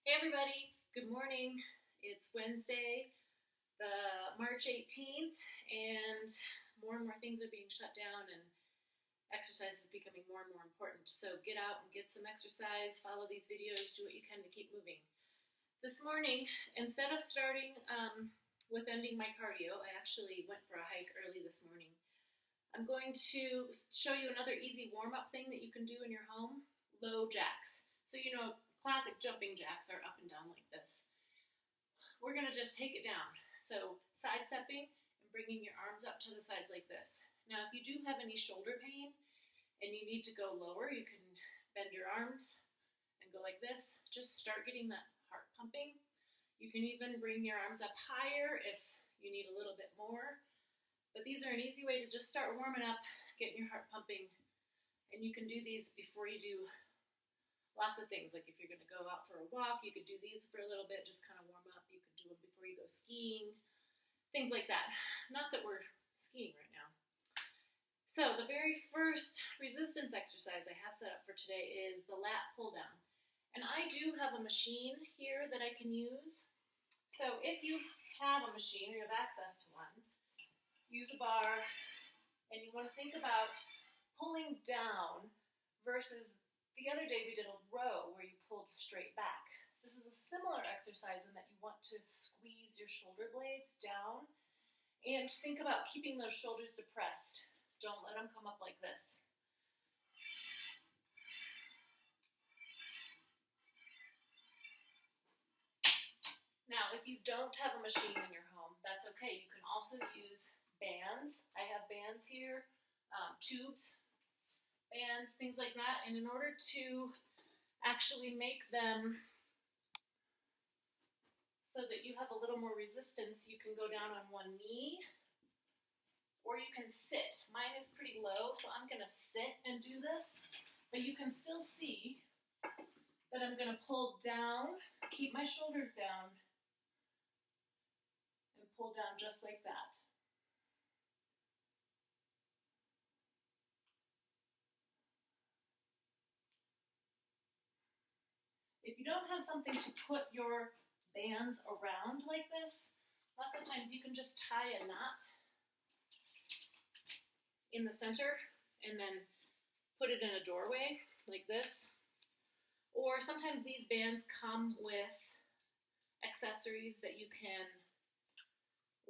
Hey everybody, good morning. It's Wednesday, the March 18th, and more things are being shut down and exercise is becoming more and more important. So get out and get some exercise, follow these videos, do what you can to keep moving. This morning, instead of starting with ending my cardio, I actually went for a hike early this morning. I'm going to show you another easy warm-up thing that you can do in your home, low jacks. So classic jumping jacks are up and down like this. We're going to just take it down. So side stepping and bringing your arms up to the sides like this. Now if you do have any shoulder pain and you need to go lower, you can bend your arms and go like this. Just start getting that heart pumping. You can even bring your arms up higher if you need a little bit more. But these are an easy way to just start warming up, getting your heart pumping. And you can do these before you do lots of things. Like if you're going to go out for a walk, you could do these for a little bit, just kind of warm up. You could do them before you go skiing, things like that. Not that we're skiing right now. So the very first resistance exercise I have set up for today is the lat pull-down. And I do have a machine here that I can use. So if you have a machine or you have access to one, use a bar, and you want to think about pulling down versus the other day we did a row where you pulled straight back. This is a similar exercise in that you want to squeeze your shoulder blades down and think about keeping those shoulders depressed. Don't let them come up like this. Now, if you don't have a machine in your home, that's okay. You can also use bands. I have bands here, tubes, bands, things like that. And in order to actually make them so that you have a little more resistance, you can go down on one knee or you can sit. Mine is pretty low, so I'm going to sit and do this. But you can still see that I'm going to pull down, keep my shoulders down, and pull down just like that. If you don't have something to put your bands around like this, lots of times you can just tie a knot in the center and then put it in a doorway like this. Or sometimes these bands come with accessories that you can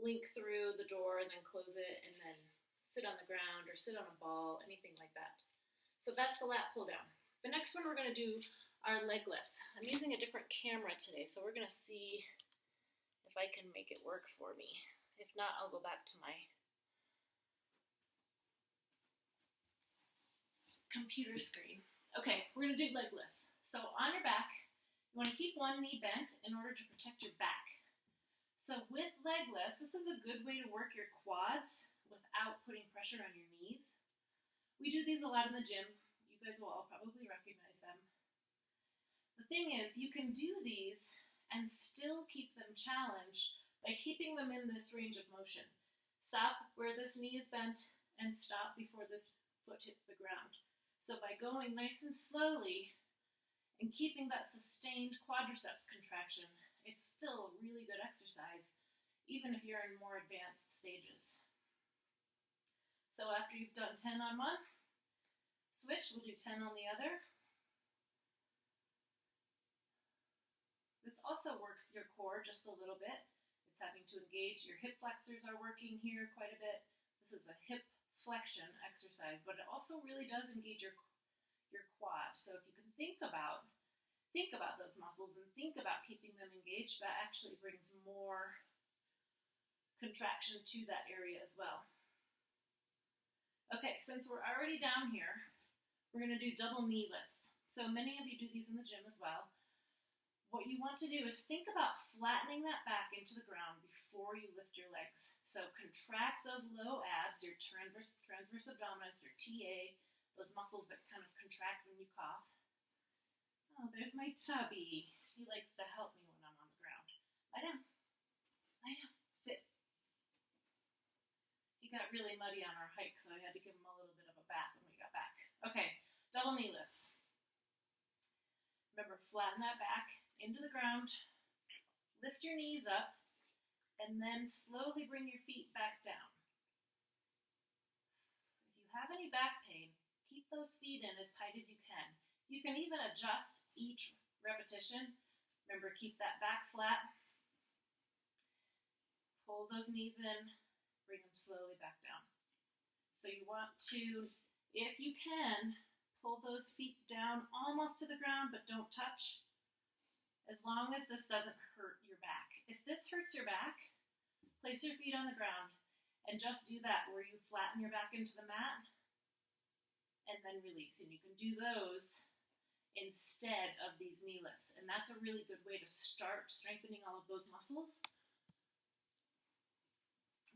link through the door and then close it and then sit on the ground or sit on a ball, anything like that. So that's the lat pull down. The next one we're going to do are leg lifts. I'm using a different camera today, so we're going to see if I can make it work for me. If not, I'll go back to my computer screen. Okay, we're going to do leg lifts. So on your back, you want to keep one knee bent in order to protect your back. So with leg lifts, this is a good way to work your quads without putting pressure on your knees. We do these a lot in the gym. You guys will all probably recognize them. The thing is, you can do these and still keep them challenged by keeping them in this range of motion. Stop where this knee is bent and stop before this foot hits the ground. So by going nice and slowly and keeping that sustained quadriceps contraction, it's still a really good exercise, even if you're in more advanced stages. So after you've done 10 on one, switch, we'll do 10 on the other. This also works your core just a little bit. It's having to engage. Your hip flexors are working here quite a bit. This is a hip flexion exercise, but it also really does engage your quad. So if you can think about those muscles and think about keeping them engaged, that actually brings more contraction to that area as well. Okay, since we're already down here, we're going to do double knee lifts. So many of you do these in the gym as well. What you want to do is think about flattening that back into the ground before you lift your legs. So contract those low abs, your transverse abdominis, your TA, those muscles that kind of contract when you cough. Oh, there's my tubby. He likes to help me when I'm on the ground. Lie down. Lie down. Sit. He got really muddy on our hike, so I had to give him a little bit of a bath when we got back. Okay, double knee lifts. Remember, flatten that back into the ground, lift your knees up, and then slowly bring your feet back down. If you have any back pain, keep those feet in as tight as you can. You can even adjust each repetition. Remember, keep that back flat. Pull those knees in, bring them slowly back down. So you want to, if you can, pull those feet down almost to the ground, but don't touch, as long as this doesn't hurt your back. If this hurts your back, place your feet on the ground and just do that where you flatten your back into the mat and then release. And you can do those instead of these knee lifts. And that's a really good way to start strengthening all of those muscles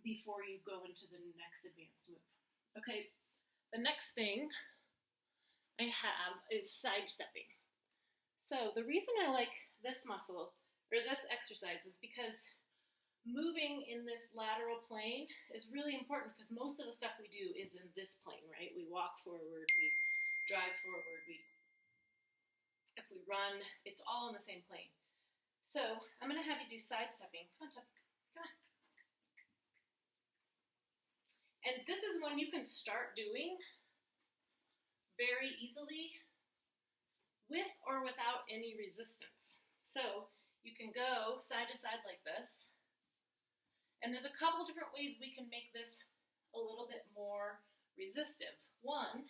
before you go into the next advanced move. Okay, the next thing I have is sidestepping. So the reason I like this muscle, or this exercise, is because moving in this lateral plane is really important, because most of the stuff we do is in this plane, right? We walk forward, we drive forward, if we run, it's all in the same plane. So I'm going to have you do sidestepping. Come on, Chuck. Come on. And this is one you can start doing very easily with or without any resistance. So you can go side to side like this. And there's a couple different ways we can make this a little bit more resistive. One,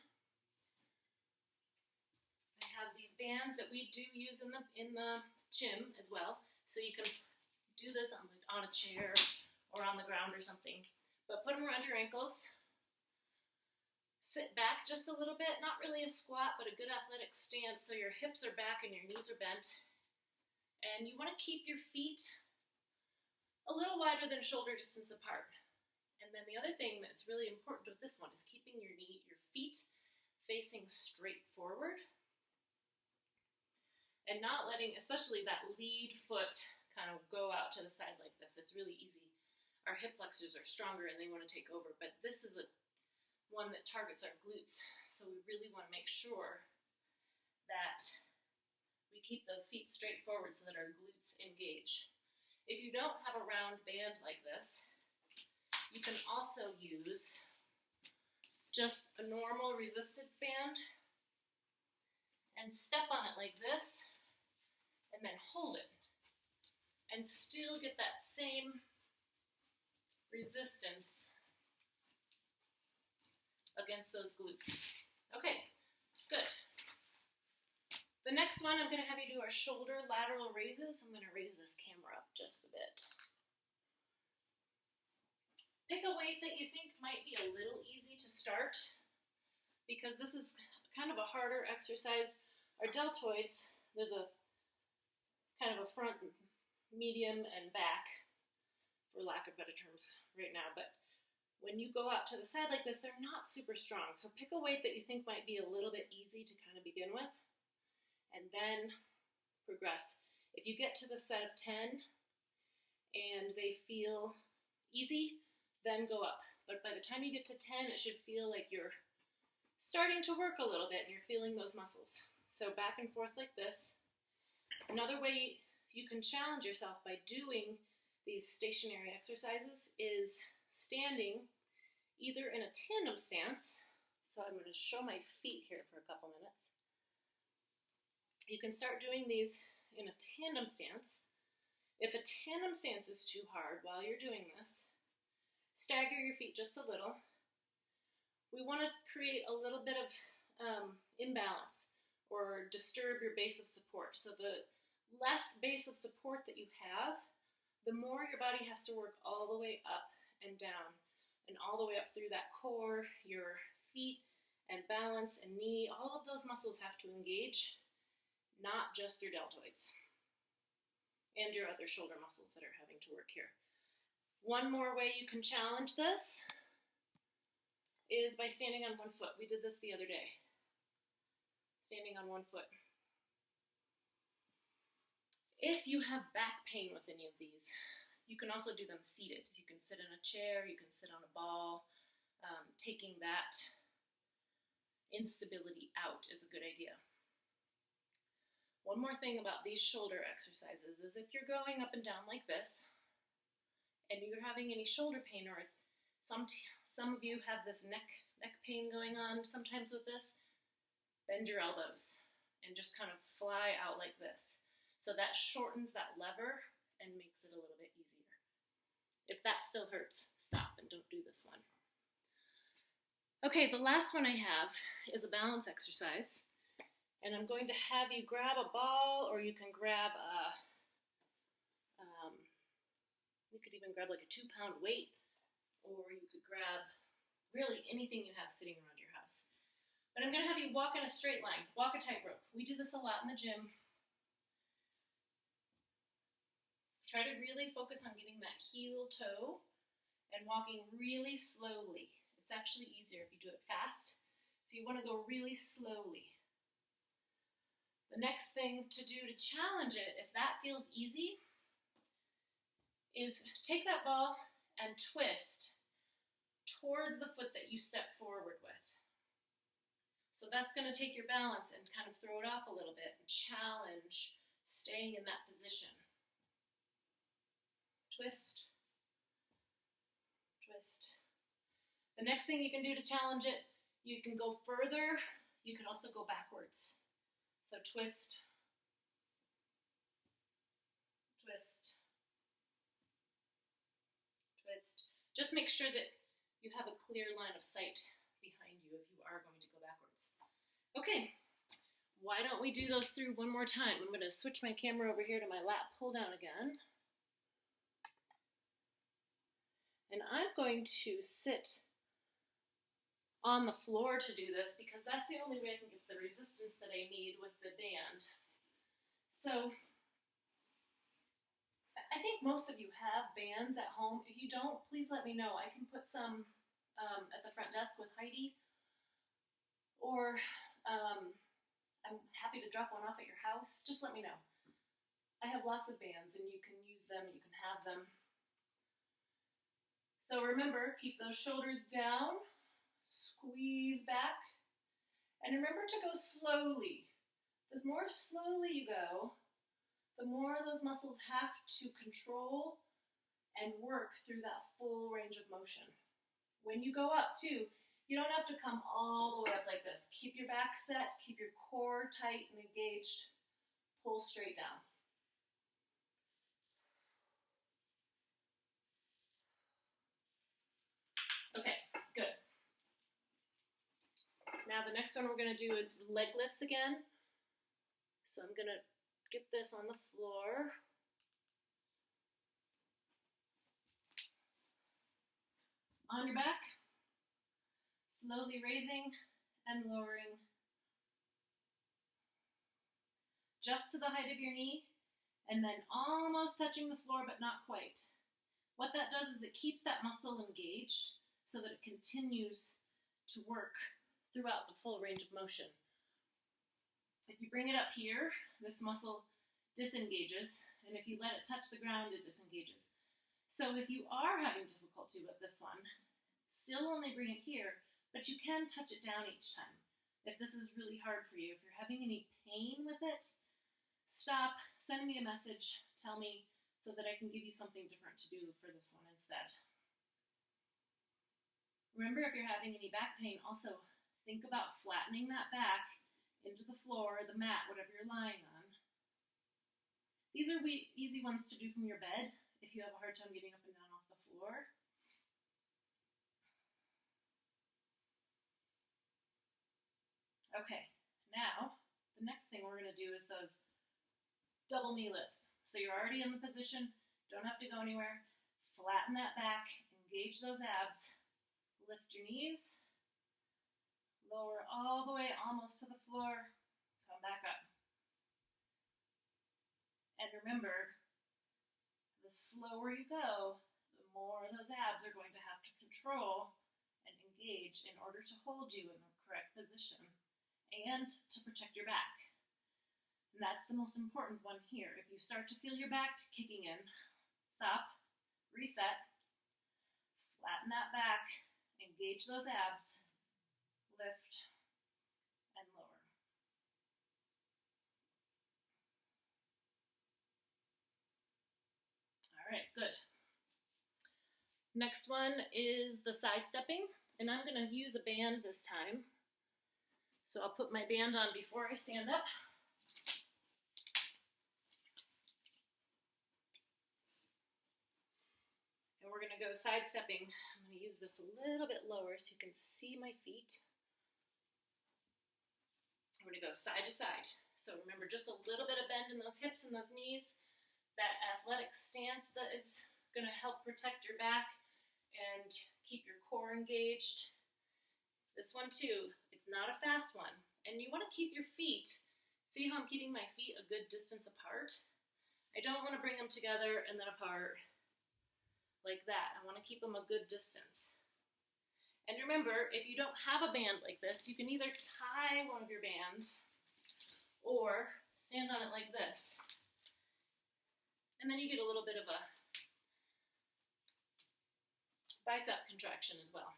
I have these bands that we do use in the gym as well. So you can do this on a chair or on the ground or something. But put them around your ankles. Sit back just a little bit, not really a squat, but a good athletic stance so your hips are back and your knees are bent. And you want to keep your feet a little wider than shoulder distance apart. And then the other thing that's really important with this one is keeping your feet facing straight forward and not letting, especially that lead foot, kind of go out to the side like this. It's really easy. Our hip flexors are stronger and they want to take over, but this is one that targets our glutes. So we really want to make sure that we keep those feet straight forward so that our glutes engage. If you don't have a round band like this, you can also use just a normal resistance band and step on it like this and then hold it and still get that same resistance against those glutes. Okay, good. The next one I'm going to have you do are shoulder lateral raises. I'm going to raise this camera up just a bit. Pick a weight that you think might be a little easy to start, because this is kind of a harder exercise. Our deltoids, there's a kind of a front, medium, and back, for lack of better terms right now, but when you go out to the side like this, they're not super strong. So pick a weight that you think might be a little bit easy to kind of begin with, and then progress. If you get to the set of 10 and they feel easy, then go up. But by the time you get to 10, it should feel like you're starting to work a little bit and you're feeling those muscles. So back and forth like this. Another way you can challenge yourself by doing these stationary exercises is standing either in a tandem stance. So I'm going to show my feet here for a couple minutes. You can start doing these in a tandem stance. If a tandem stance is too hard while you're doing this, stagger your feet just a little. We want to create a little bit of imbalance or disturb your base of support. So the less base of support that you have, the more your body has to work all the way up and down and all the way up through that core, your feet and balance and knee. All of those muscles have to engage, not just your deltoids and your other shoulder muscles that are having to work here. One more way you can challenge this is by standing on one foot. We did this the other day. Standing on one foot. If you have back pain with any of these, you can also do them seated. You can sit in a chair, you can sit on a ball. Taking that instability out is a good idea. One more thing about these shoulder exercises is if you're going up and down like this and you're having any shoulder pain, or some of you have this neck pain going on sometimes with this, bend your elbows and just kind of fly out like this. So that shortens that lever and makes it a little bit easier. If that still hurts, stop and don't do this one. Okay, the last one I have is a balance exercise. And I'm going to have you grab a ball, or you can grab you could even grab like a 2-pound weight, or you could grab really anything you have sitting around your house. But I'm going to have you walk in a straight line, walk a tightrope. We do this a lot in the gym. Try to really focus on getting that heel toe and walking really slowly. It's actually easier if you do it fast. So you want to go really slowly. The next thing to do to challenge it, if that feels easy, is take that ball and twist towards the foot that you step forward with. So that's going to take your balance and kind of throw it off a little bit and challenge staying in that position. Twist, twist. The next thing you can do to challenge it, you can go further, you can also go backwards. So twist, twist, twist. Just make sure that you have a clear line of sight behind you if you are going to go backwards. Okay, why don't we do those through one more time? I'm going to switch my camera over here to my lat pull down again. And I'm going to sit on the floor to do this because that's the only way I can get the resistance that I need with the band. So I think most of you have bands at home. If you don't, please let me know. I can put some at the front desk with Heidi, or I'm happy to drop one off at your house. Just let me know. I have lots of bands and you can use them, you can have them. So remember, keep those shoulders down. Squeeze back, and remember to go slowly. The more slowly you go, the more those muscles have to control and work through that full range of motion. When you go up too, you don't have to come all the way up like this. Keep your back set, keep your core tight and engaged, pull straight down. Okay, good. Now the next one we're going to do is leg lifts again. So I'm going to get this on the floor. On your back, slowly raising and lowering. Just to the height of your knee, and then almost touching the floor but not quite. What that does is it keeps that muscle engaged so that it continues to work throughout the full range of motion. If you bring it up here, this muscle disengages, and if you let it touch the ground, it disengages. So if you are having difficulty with this one, still only bring it here, but you can touch it down each time. If this is really hard for you, if you're having any pain with it, stop, send me a message, tell me, so that I can give you something different to do for this one instead. Remember, if you're having any back pain, also think about flattening that back into the floor, the mat, whatever you're lying on. These are easy ones to do from your bed if you have a hard time getting up and down off the floor. Okay, now the next thing we're going to do is those double knee lifts. So you're already in the position, don't have to go anywhere. Flatten that back, engage those abs, lift your knees. Lower all the way almost to the floor, come back up. And remember, the slower you go, the more those abs are going to have to control and engage in order to hold you in the correct position and to protect your back. And that's the most important one here. If you start to feel your back kicking in, stop, reset, flatten that back, engage those abs, lift, and lower. Good. Next one is the side stepping, and I'm going to use a band this time. So I'll put my band on before I stand up. And we're going to go side stepping. I'm going to use this a little bit lower so you can see my feet. We're going to go side to side. So remember, just a little bit of bend in those hips and those knees. That athletic stance that is going to help protect your back and keep your core engaged. This one too, it's not a fast one. And you want to keep your feet, see how I'm keeping my feet a good distance apart? I don't want to bring them together and then apart like that. I want to keep them a good distance. And remember, if you don't have a band like this, you can either tie one of your bands or stand on it like this. And then you get a little bit of a bicep contraction as well.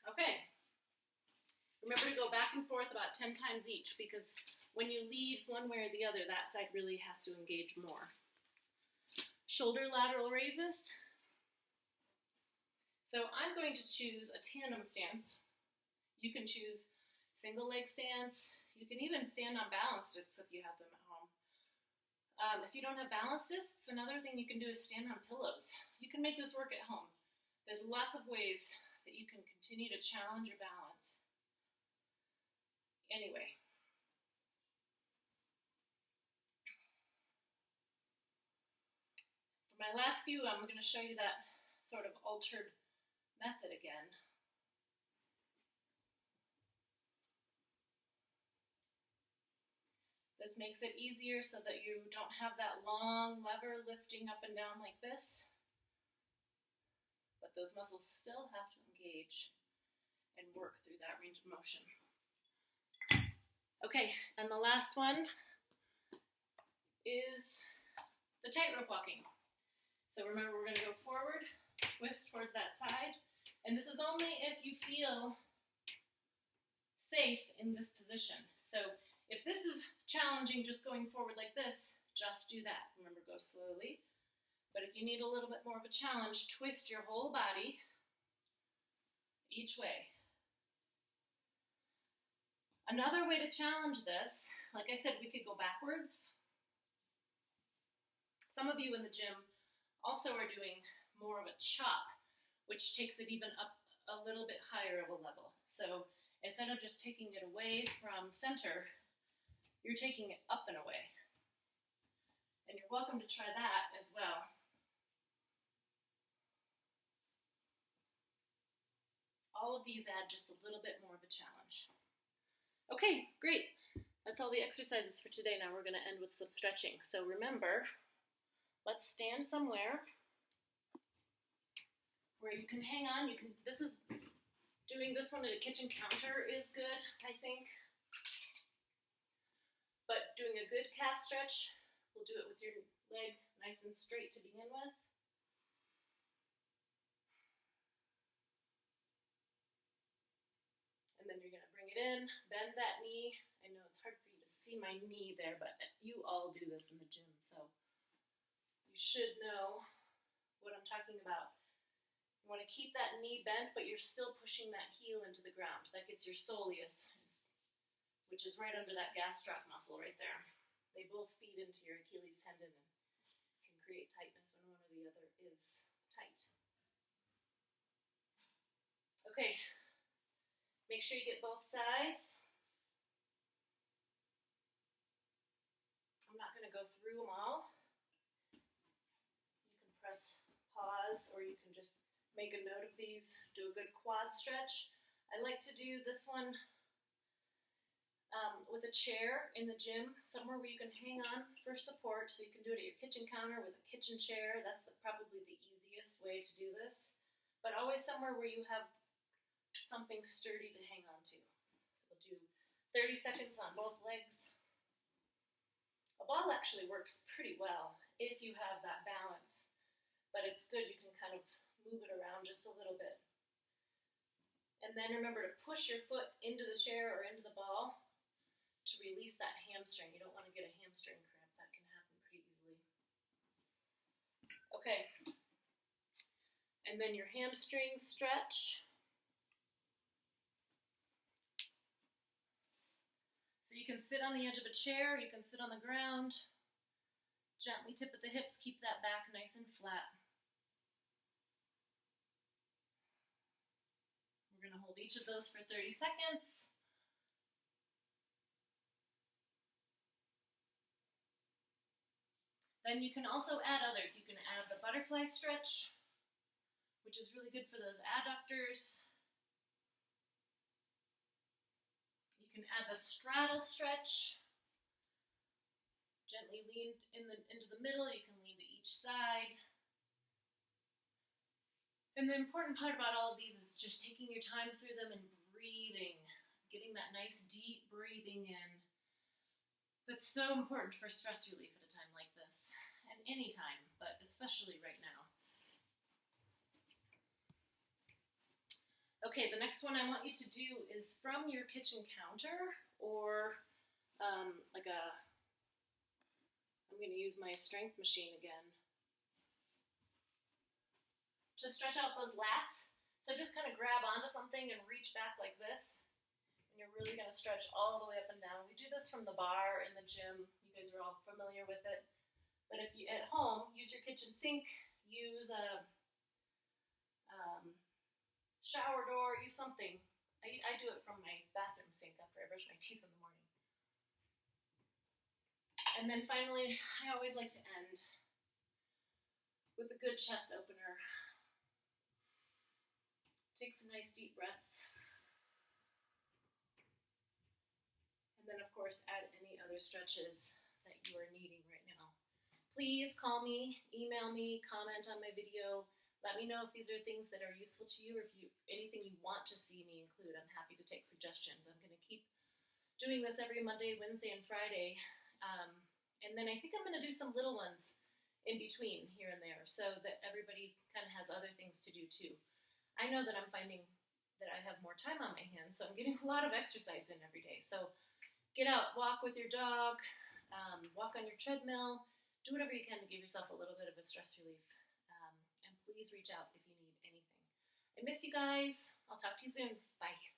Okay. Remember to go back and forth about 10 times each, because when you lead one way or the other, that side really has to engage more. Shoulder lateral raises. So I'm going to choose a tandem stance. You can choose single leg stance. You can even stand on balance discs if you have them at home. If you don't have balance discs, another thing you can do is stand on pillows. You can make this work at home. There's lots of ways that you can continue to challenge your balance. Anyway. For my last few, I'm going to show you that sort of altered method again. This makes it easier so that you don't have that long lever lifting up and down like this. But those muscles still have to engage and work through that range of motion. Okay, and the last one is the tightrope walking. So remember, we're going to go forward, twist towards that side, and this is only if you feel safe in this position. So if this is challenging just going forward like this, just do that. Remember, go slowly. But if you need a little bit more of a challenge, twist your whole body each way. Another way to challenge this, like I said, we could go backwards. Some of you in the gym also are doing more of a chop, which takes it even up a little bit higher of a level. So instead of just taking it away from center, you're taking it up and away. And you're welcome to try that as well. All of these add just a little bit more of a challenge. Okay, great. That's all the exercises for today. Now we're going to end with some stretching. So remember, let's stand somewhere where you can hang on. Doing this one at a kitchen counter is good, I think. But doing a good calf stretch, we'll do it with your leg nice and straight to begin with. And then you're going to bring it in, bend that knee. I know it's hard for you to see my knee there, but you all do this in the gym, so you should know what I'm talking about. You want to keep that knee bent, but you're still pushing that heel into the ground. That gets your soleus, which is right under that gastroc muscle right there. They both feed into your Achilles tendon and can create tightness when one or the other is tight. Okay, make sure you get both sides. I'm not going to go through them all. You can press pause, or you can just make a note of these. Do a good quad stretch. I like to do this one with a chair in the gym, somewhere where you can hang on for support. So you can do it at your kitchen counter with a kitchen chair. That's probably the easiest way to do this. But always somewhere where you have something sturdy to hang on to. So we'll do 30 seconds on both legs. A ball actually works pretty well if you have that balance, but it's good you can kind of move it around just a little bit. And then remember to push your foot into the chair or into the ball to release that hamstring. You don't want to get a hamstring cramp. That can happen pretty easily. And then your hamstring stretch. So you can sit on the edge of a chair, you can sit on the ground, gently tip at the hips, keep that back nice and flat. We're going to hold each of those for 30 seconds. Then you can also add others. You can add the butterfly stretch, which is really good for those adductors. You can add the straddle stretch. Gently lean into the middle. You can lean to each side. And the important part about all of these is just taking your time through them and breathing, getting that nice deep breathing in. That's so important for stress relief at a time like this, and any time, but especially right now. Okay, the next one I want you to do is from your kitchen counter, or I'm going to use my strength machine again, to stretch out those lats. So just kind of grab onto something and reach back like this. And you're really going to stretch all the way up and down. We do this from the bar in the gym. You guys are all familiar with it. But if you, at home, use your kitchen sink, use a shower door, use something. I do it from my bathroom sink after I brush my teeth in the morning. And then finally, I always like to end with a good chest opener. Take some nice deep breaths. And then, of course, add any other stretches that you are needing right now. Please call me, email me, comment on my video. Let me know if these are things that are useful to you, or if anything you want to see me include. I'm happy to take suggestions. I'm going to keep doing this every Monday, Wednesday, and Friday. And then I think I'm going to do some little ones in between here and there so that everybody kind of has other things to do too. I know that I'm finding that I have more time on my hands, so I'm getting a lot of exercise in every day. So get out, walk with your dog, walk on your treadmill, do whatever you can to give yourself a little bit of a stress relief. And please reach out if you need anything. I miss you guys. I'll talk to you soon. Bye.